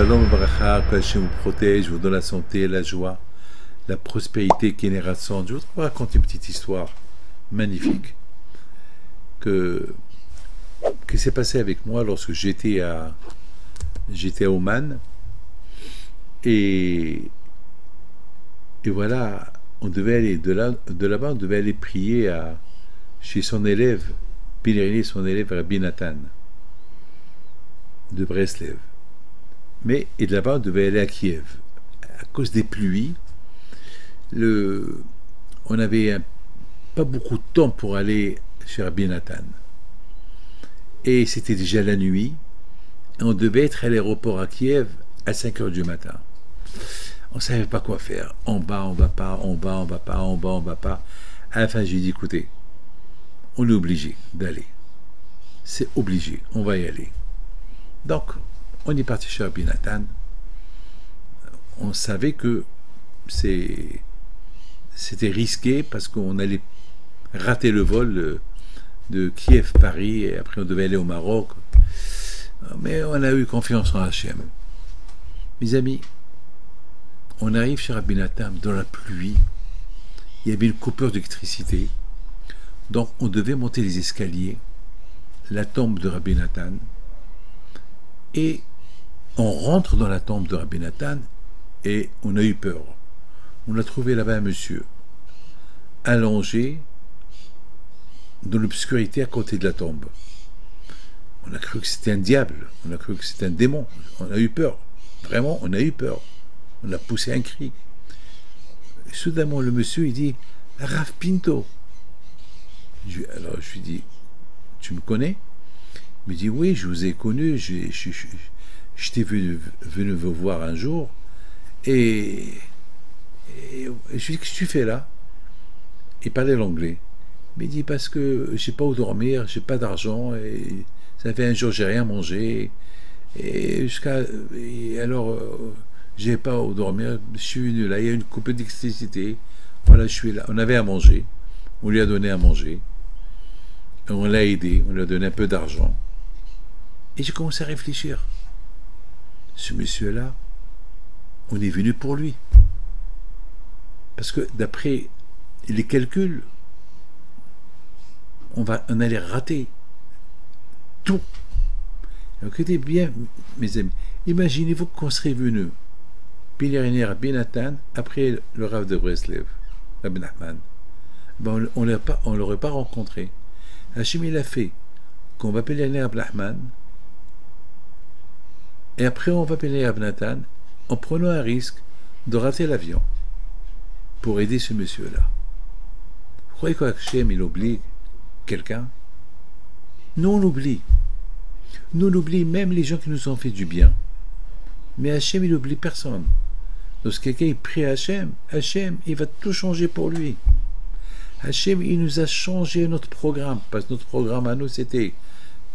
Shalom Bracha, que Hachem vous protège, vous donne la santé, la joie, la prospérité qui est récente. Je voudrais vous raconter une petite histoire magnifique qui s'est passée avec moi lorsque j'étais à Oman. Et voilà, on devait aller de là-bas, on devait aller prier chez son élève, pèleriner son élève Rabbi Nathan de Breslev. Et de là-bas, on devait aller à Kiev. À cause des pluies, on n'avait pas beaucoup de temps pour aller chez Rabbi Nathan. Et c'était déjà la nuit. Et on devait être à l'aéroport à Kiev à 5 heures du matin. On ne savait pas quoi faire. En bas, on ne va pas, en bas, on ne va pas, en bas, on ne va pas. À la fin, j'ai dit, écoutez, on est obligé d'aller. C'est obligé, on va y aller. Donc, on est parti chez Rabbi Nathan. On savait que c'était risqué parce qu'on allait rater le vol de Kiev-Paris et après on devait aller au Maroc. Mais on a eu confiance en Hachem. Mes amis, on arrive chez Rabbi Nathan dans la pluie. Il y avait une coupure d'électricité. Donc on devait monter les escaliers, la tombe de Rabbi Nathan. Et on rentre dans la tombe de Rabbi Nathan et on a eu peur. On a trouvé là-bas un monsieur allongé dans l'obscurité à côté de la tombe. On a cru que c'était un diable, on a cru que c'était un démon. On a eu peur. Vraiment, on a eu peur. On a poussé un cri. Et soudainement, le monsieur, il dit « Rav Pinto ». Alors je lui dis « Tu me connais ?» Il me dit « Oui, je vous ai connu, j'étais venu vous voir un jour, et je lui dis « Qu'est-ce que tu fais là ?» Il parlait l'anglais. Il me dit « Parce que j'ai pas où dormir, j'ai pas d'argent, et ça fait un jour j'ai rien mangé, et alors j'ai pas où dormir, je suis venu là, il y a une coupure d'électricité, voilà, je suis là. On avait à manger, on lui a donné à manger, on l'a aidé, on lui a donné un peu d'argent. Et j'ai commencé à réfléchir. Ce monsieur-là, on est venu pour lui. Parce que d'après les calculs, on allait rater tout. Alors écoutez bien, mes amis, imaginez-vous qu'on serait venu pèleriner à Rabbi Nathan après le Rav de Breslev, Rabbi Nachman. Ben, on ne l'aurait pas rencontré. Hachem, il a fait qu'on va pèleriner à Rabbi Nachman, et après on va pèleriner à Rabbi Nathan en prenant un risque de rater l'avion pour aider ce monsieur-là. Vous croyez qu'Hachem, il oublie quelqu'un? Nous, on l'oublie. Nous, on oublie même les gens qui nous ont fait du bien. Mais Hachem, il n'oublie personne. Lorsque quelqu'un il prie à Hachem, Hachem, il va tout changer pour lui. Hachem, il nous a changé notre programme, parce que notre programme à nous, c'était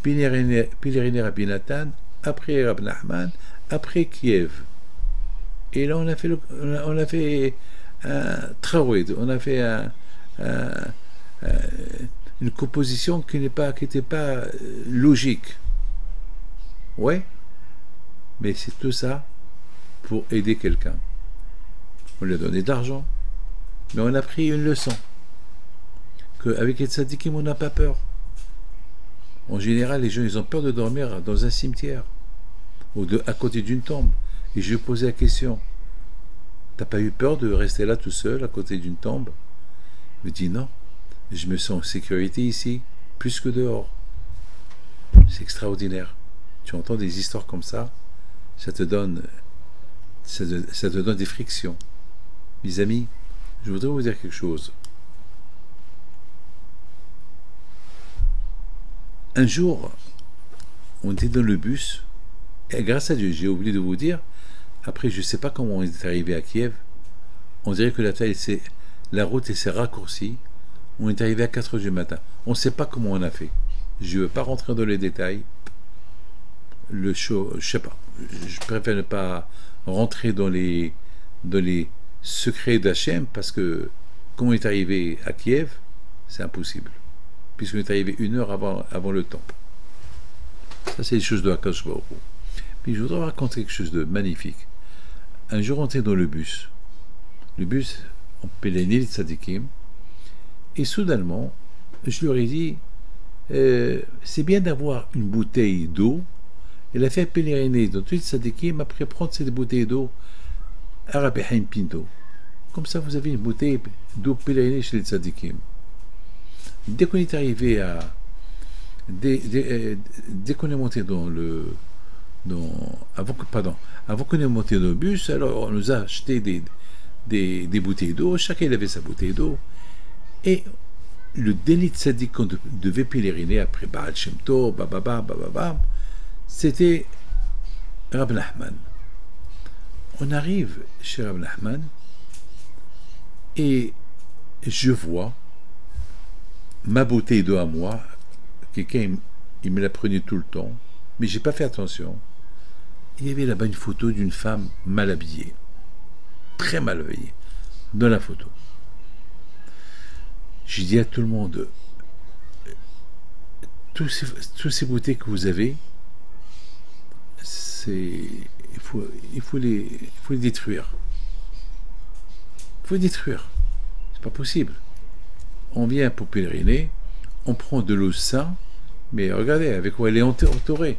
pèleriner à Rabbi Nathan, après Rabbi Nachman, après Kiev. Et là, on a fait un traoued, on a fait une composition qui n'était pas logique. Ouais, mais c'est tout ça pour aider quelqu'un. On lui a donné de l'argent, mais on a pris une leçon. Qu'avec les tzadikim, on n'a pas peur. En général, les gens, ils ont peur de dormir dans un cimetière ou à côté d'une tombe. Et je lui ai posé la question, t'as pas eu peur de rester là tout seul à côté d'une tombe? Il me dit non, je me sens en sécurité ici, plus que dehors. C'est extraordinaire. Tu entends des histoires comme ça, ça te donne des frictions. Mes amis, je voudrais vous dire quelque chose. Un jour, on était dans le bus, et grâce à Dieu, j'ai oublié de vous dire, après je ne sais pas comment on est arrivé à Kiev, on dirait que la route s'est raccourcie, on est arrivé à 4 heures du matin. On ne sait pas comment on a fait. Je ne veux pas rentrer dans les détails. Je sais pas. Je préfère ne pas rentrer dans les secrets d'Hachem, parce que quand on est arrivé à Kiev, c'est impossible. Puisqu'on est arrivé 1 heure avant le temps. Ça, c'est les choses de Akash Baruch Hu. Puis je voudrais raconter quelque chose de magnifique. Un jour, on était dans le bus. Le bus, on pèlerinait les tzadikim. Et soudainement, je leur ai dit, c'est bien d'avoir une bouteille d'eau. Et la faire pèleriner dans tous les tzadikim, après prendre cette bouteille d'eau à Rabbi Haim Pinto. Comme ça, vous avez une bouteille d'eau pèlerinée chez les tzadikim. Dès qu'on est arrivé à... Dès qu'on est monté dans le... avant qu'on est monté dans le bus, alors on nous a acheté des bouteilles d'eau, chacun avait sa bouteille d'eau, et le dernier tzaddik qu'on devait pèleriner après Baal Shem Tov, c'était Rab Nachman. On arrive chez Rab Nachman et je vois ma bouteille d'eau à moi, quelqu'un il me la prenait tout le temps, mais j'ai pas fait attention. Il y avait là-bas une photo d'une femme mal habillée, très mal habillée, dans la photo. J'ai dit à tout le monde, tous ces bouteilles que vous avez, il faut les détruire. Il faut les détruire. C'est pas possible. On vient pour pèleriner, on prend de l'eau sainte, mais regardez avec quoi elle est entourée.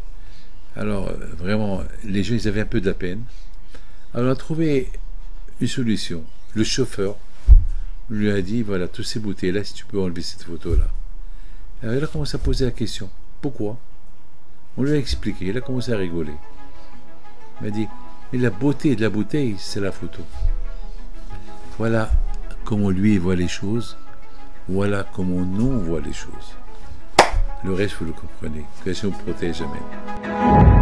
Alors, vraiment, les gens, ils avaient un peu de la peine. Alors, on a trouvé une solution. Le chauffeur lui a dit, voilà, toutes ces bouteilles-là, si tu peux enlever cette photo-là. Alors, il a commencé à poser la question. Pourquoi? On lui a expliqué. Il a commencé à rigoler. Il m'a dit, mais la beauté de la bouteille, c'est la photo. Voilà comment lui voit les choses. Voilà comment nous on voit les choses. Le reste, vous le comprenez. Que Dieu vous protège. Amen.